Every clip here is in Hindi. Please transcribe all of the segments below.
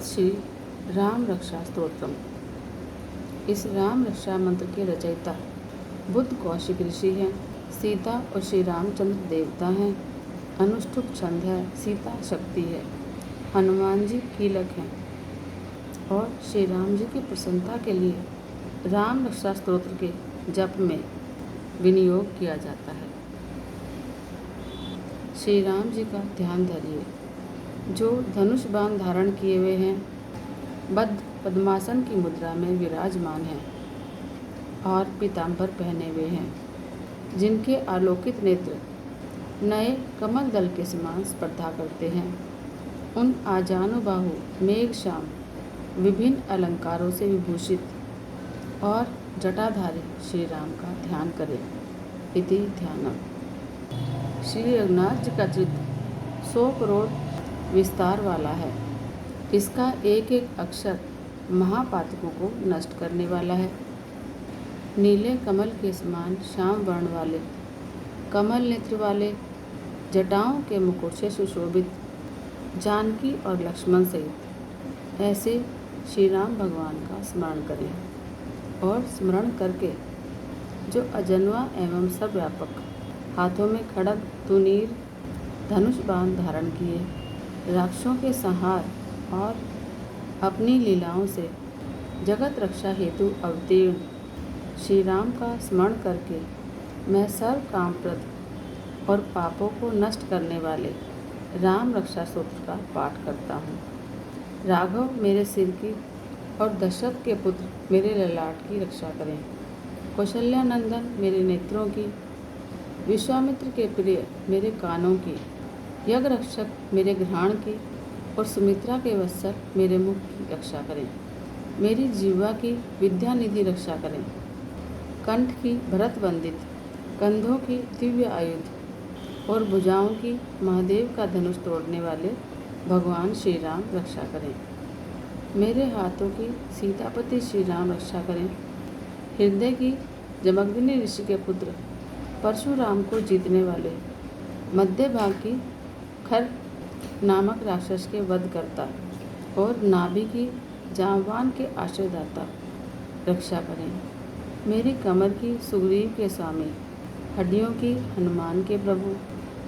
श्री राम रक्षा स्तोत्रम। इस राम रक्षा मंत्र के रचयिता बुद्ध कौशिक ऋषि हैं। सीता और श्री रामचंद्र देवता हैं। अनुष्टुप छंद है। सीता शक्ति है। हनुमान जी कीलक हैं और श्री राम जी की प्रसन्नता के लिए राम रक्षा स्तोत्र के जप में विनियोग किया जाता है। श्री राम जी का ध्यान धरिए, जो धनुष बाण धारण किए हुए हैं, बद्ध पद्मासन की मुद्रा में विराजमान हैं और पीताम्बर पहने हुए हैं, जिनके आलोकित नेत्र नए कमल दल के समान स्पर्धा करते हैं। उन आजानुबाहु मेघश्याम विभिन्न अलंकारों से विभूषित और जटाधारी श्री राम का ध्यान करें। इति ध्यानम। श्री रघुनाथ जी का चित्र 100 करोड़ विस्तार वाला है। इसका एक एक अक्षर महापातकों को नष्ट करने वाला है। नीले कमल के समान श्याम वर्ण वाले, कमल नेत्र वाले, जटाओं के मुकुट से सुशोभित जानकी और लक्ष्मण सहित ऐसे श्री राम भगवान का स्मरण करें और स्मरण करके जो अजन्मा एवं सर्वव्यापक हाथों में खड्ग तुनीर धनुष बाण धारण किए राक्षसों के संहार और अपनी लीलाओं से जगत रक्षा हेतु अवतीर्ण श्री राम का स्मरण करके मैं सर्व कामप्रद और पापों को नष्ट करने वाले राम रक्षा स्तोत्र का पाठ करता हूँ। राघव मेरे सिर की और दशरथ के पुत्र मेरे ललाट की रक्षा करें। कौशल्यानंदन मेरे नेत्रों की, विश्वामित्र के प्रिय मेरे कानों की, यज्ञ रक्षक मेरे घ्राण की और सुमित्रा के वत्सल मेरे मुख की रक्षा करें। मेरी जीवा की विद्यानिधि रक्षा करें। कंठ की भरत वंदित, कंधों की दिव्य आयुध और भुजाओं की महादेव का धनुष तोड़ने वाले भगवान श्री राम रक्षा करें। मेरे हाथों की सीतापति श्री राम रक्षा करें। हृदय की जमदग्नि ऋषि के पुत्र परशुराम को जीतने वाले, मध्य भाग की खर नामक राक्षस के वध करता और नाभि की जांबान के आश्रयदाता रक्षा करें। मेरी कमर की सुग्रीव के स्वामी, हड्डियों की हनुमान के प्रभु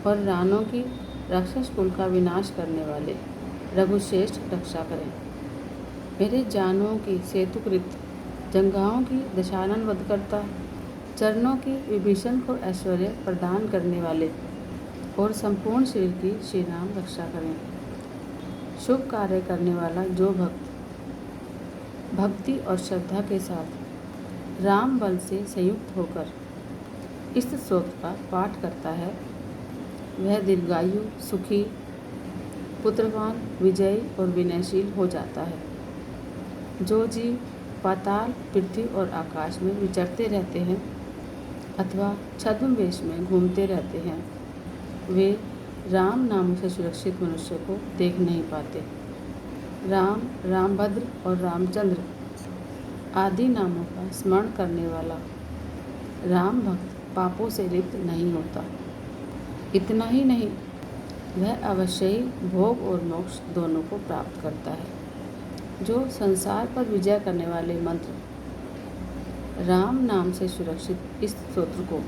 और रानों की राक्षस कुल का विनाश करने वाले रघुश्रेष्ठ रक्षा करें। मेरे जानों की सेतुकृत, जंघाओं की दशानन वध करता, चरणों की विभीषण को ऐश्वर्य प्रदान करने वाले और संपूर्ण शरीर की श्री राम रक्षा करें। शुभ कार्य करने वाला जो भक्त भक्ति और श्रद्धा के साथ राम बल से संयुक्त होकर इस स्तोत्र का पाठ करता है, वह दीर्घायु, सुखी, पुत्रवान, विजयी और विनयशील हो जाता है। जो जीव पाताल, पृथ्वी और आकाश में विचरते रहते हैं अथवा छद्म वेश में घूमते रहते हैं, वे राम नाम से सुरक्षित मनुष्य को देख नहीं पाते। राम, रामभद्र और रामचंद्र आदि नामों का स्मरण करने वाला राम भक्त पापों से लिप्त नहीं होता। इतना ही नहीं, वह अवश्य ही भोग और मोक्ष दोनों को प्राप्त करता है। जो संसार पर विजय करने वाले मंत्र राम नाम से सुरक्षित इस स्तोत्र को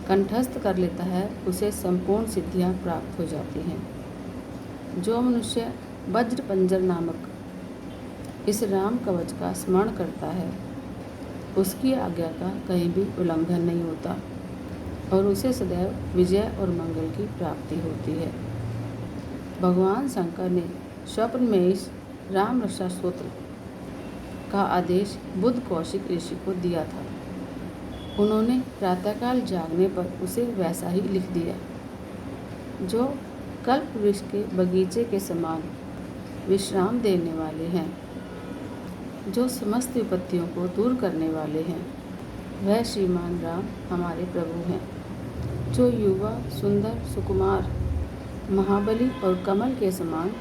कंठस्थ कर लेता है, उसे संपूर्ण सिद्धियां प्राप्त हो जाती हैं। जो मनुष्य वज्र पंजर नामक इस राम कवच का स्मरण करता है, उसकी आज्ञा का कहीं भी उल्लंघन नहीं होता और उसे सदैव विजय और मंगल की प्राप्ति होती है। भगवान शंकर ने स्वप्न में इस राम रक्षा स्तोत्र का आदेश बुद्ध कौशिक ऋषि को दिया था। उन्होंने प्रातःकाल जागने पर उसे वैसा ही लिख दिया, जो कल्प वृक्ष के बगीचे के समान विश्राम देने वाले हैं, जो समस्त विपत्तियों को दूर करने वाले हैं। वह श्रीमान राम हमारे प्रभु हैं, जो युवा, सुंदर, सुकुमार, महाबली और कमल के समान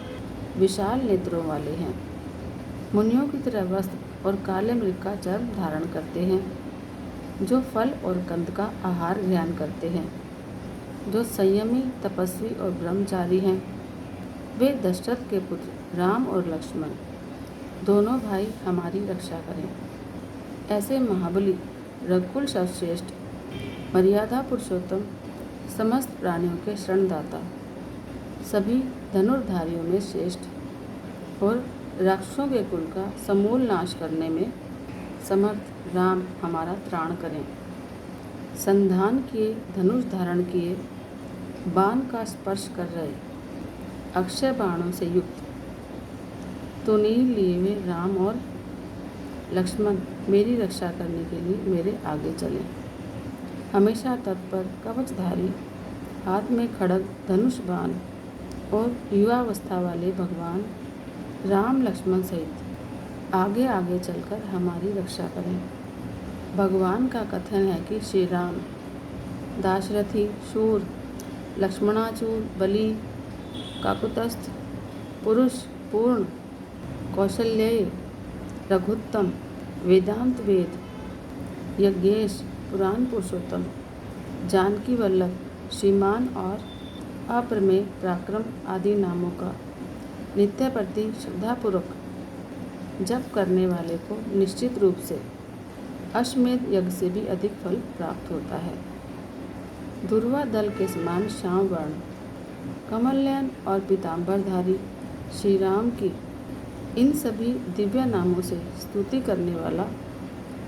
विशाल नेत्रों वाले हैं। मुनियों की तरह वस्त्र और काले मृग का चर्म धारण करते हैं, जो फल और कंद का आहार ग्रहण करते हैं, जो संयमी, तपस्वी और ब्रह्मचारी हैं। वे दशरथ के पुत्र राम और लक्ष्मण दोनों भाई हमारी रक्षा करें। ऐसे महाबली, रघुकुल सर्वश्रेष्ठ, मर्यादा पुरुषोत्तम, समस्त प्राणियों के शरणदाता, सभी धनुर्धारियों में श्रेष्ठ और राक्षसों के कुल का समूल नाश करने में समर्थ राम हमारा त्राण करें। संधान किए, धनुष धारण किए, बाण का स्पर्श कर रहे, अक्षय बाणों से युक्त तुनीर लिए हुए राम और लक्ष्मण मेरी रक्षा करने के लिए मेरे आगे चले। हमेशा तत्पर, कवचधारी, हाथ में खड्ग, धनुष बाण और युवावस्था वाले भगवान राम लक्ष्मण सहित आगे आगे चलकर हमारी रक्षा करें। भगवान का कथन है कि श्री राम दाशरथी, शूर, लक्ष्मणाचूर, बली, काकुतस्थ, पुरुष, पूर्ण, कौशल्येय, रघुत्तम, वेदांत वेद, यज्ञेश, पुराण पुरुषोत्तम, जानकी वल्लभ, श्रीमान और अप्रमेय पराक्रम आदि नामों का नित्य प्रति श्रद्धापूर्वक जप करने वाले को निश्चित रूप से अश्वमेध यज्ञ से भी अधिक फल प्राप्त होता है। दुर्वा दल के समान श्याम वर्ण, कमलनयन और पीताम्बरधारी श्री राम की इन सभी दिव्य नामों से स्तुति करने वाला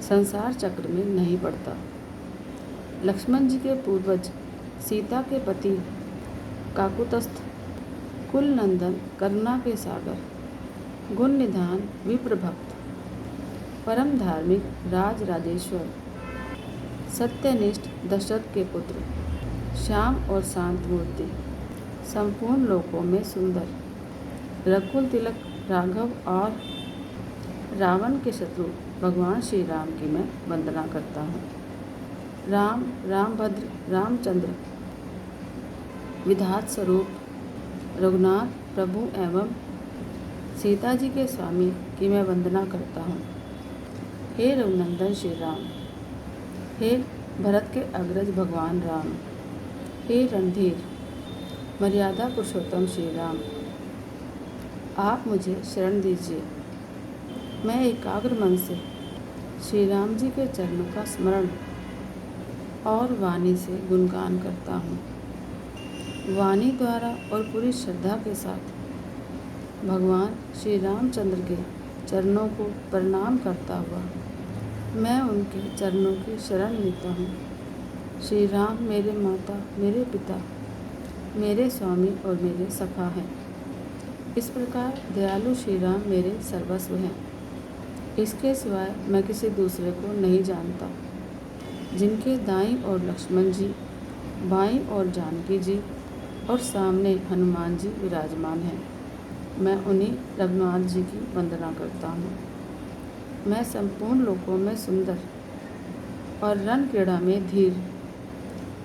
संसार चक्र में नहीं पड़ता। लक्ष्मण जी के पूर्वज, सीता के पति, काकुतस्थ, कुल नंदन, करुणा के सागर, गुण निधान, विप्रभक्त, परम धार्मिक, राज राजेश्वर, सत्यनिष्ठ दशरथ के पुत्र, श्याम और शांत मूर्ति, संपूर्ण लोकों में सुंदर, रघुकुल तिलक राघव और रावण के शत्रु भगवान श्री राम की मैं वंदना करता हूँ। राम, रामभद्र, रामचंद्र, विधात स्वरूप, रघुनाथ प्रभु एवं सीता जी के स्वामी की मैं वंदना करता हूँ। हे रघुनंदन श्री राम, हे भरत के अग्रज भगवान राम, हे रणधीर, मर्यादा पुरुषोत्तम श्री राम, आप मुझे शरण दीजिए। मैं एकाग्र मन से श्री राम जी के चरणों का स्मरण और वाणी से गुणगान करता हूँ। वाणी द्वारा और पूरी श्रद्धा के साथ भगवान श्री रामचंद्र के चरणों को प्रणाम करता हुआ मैं उनके चरणों की शरण लेता हूँ। श्री राम मेरे माता, मेरे पिता, मेरे स्वामी और मेरे सखा हैं। इस प्रकार दयालु श्री राम मेरे सर्वस्व हैं। इसके सिवाय मैं किसी दूसरे को नहीं जानता। जिनके दाईं ओर लक्ष्मण जी, बाईं ओर जानकी जी और सामने हनुमान जी विराजमान हैं, मैं उन्हीं रघुनाथ जी की वंदना करता हूँ। मैं संपूर्ण लोकों में सुंदर और रण क्रीड़ा में धीर,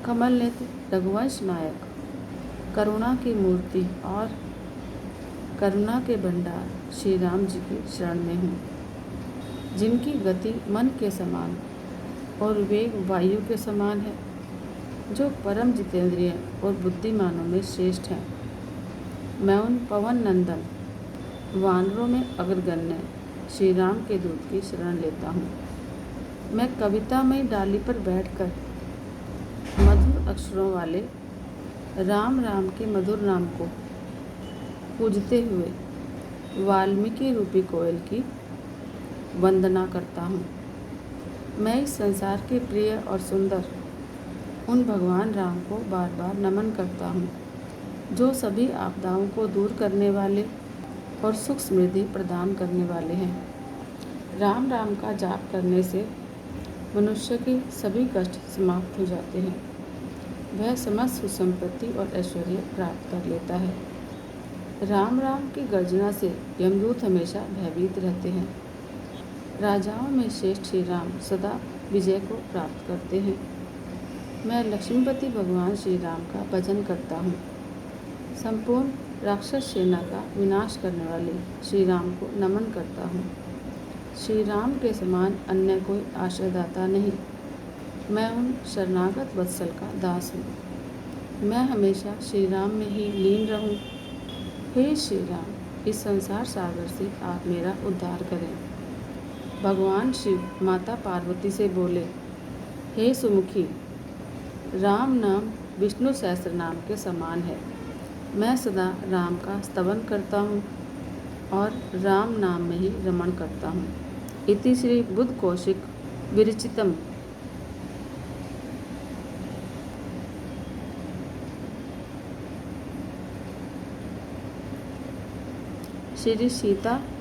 कमल नेत्र, रघुवंश नायक, करुणा की मूर्ति और करुणा के भंडार श्री राम जी की शरण में हूँ। जिनकी गति मन के समान और वेग वायु के समान है, जो परम जितेंद्रिय और बुद्धिमानों में श्रेष्ठ हैं। मैं उन पवन नंदन, वानरों में अग्रगण्य श्री राम के दूत की शरण लेता हूँ। मैं कविता में डाली पर बैठकर मधुर अक्षरों वाले राम राम के मधुर नाम को पूजते हुए वाल्मीकि रूपी कोयल की वंदना करता हूँ। मैं इस संसार के प्रिय और सुंदर उन भगवान राम को बार बार नमन करता हूँ, जो सभी आपदाओं को दूर करने वाले और सुख समृद्धि प्रदान करने वाले हैं। राम राम का जाप करने से मनुष्य के सभी कष्ट समाप्त हो जाते हैं। वह समस्त सुसंपत्ति और ऐश्वर्य प्राप्त कर लेता है। राम राम की गर्जना से यमदूत हमेशा भयभीत रहते हैं। राजाओं में श्रेष्ठ श्री राम सदा विजय को प्राप्त करते हैं। मैं लक्ष्मीपति भगवान श्री राम का भजन करता हूँ। संपूर्ण राक्षस सेना का विनाश करने वाले श्री राम को नमन करता हूँ। श्री राम के समान अन्य कोई आश्रयदाता नहीं। मैं उन शरणागत वत्सल का दास हूँ। मैं हमेशा श्री राम में ही लीन रहूँ। हे श्री राम, इस संसार सागर से आप मेरा उद्धार करें। भगवान शिव माता पार्वती से बोले, हे सुमुखी, राम नाम विष्णु सहस्त्र नाम के समान है। मैं सदा राम का स्तवन करता हूँ और राम नाम में ही रमण करता हूँ। इति श्री बुद्ध कौशिक विरचितम। श्री सीता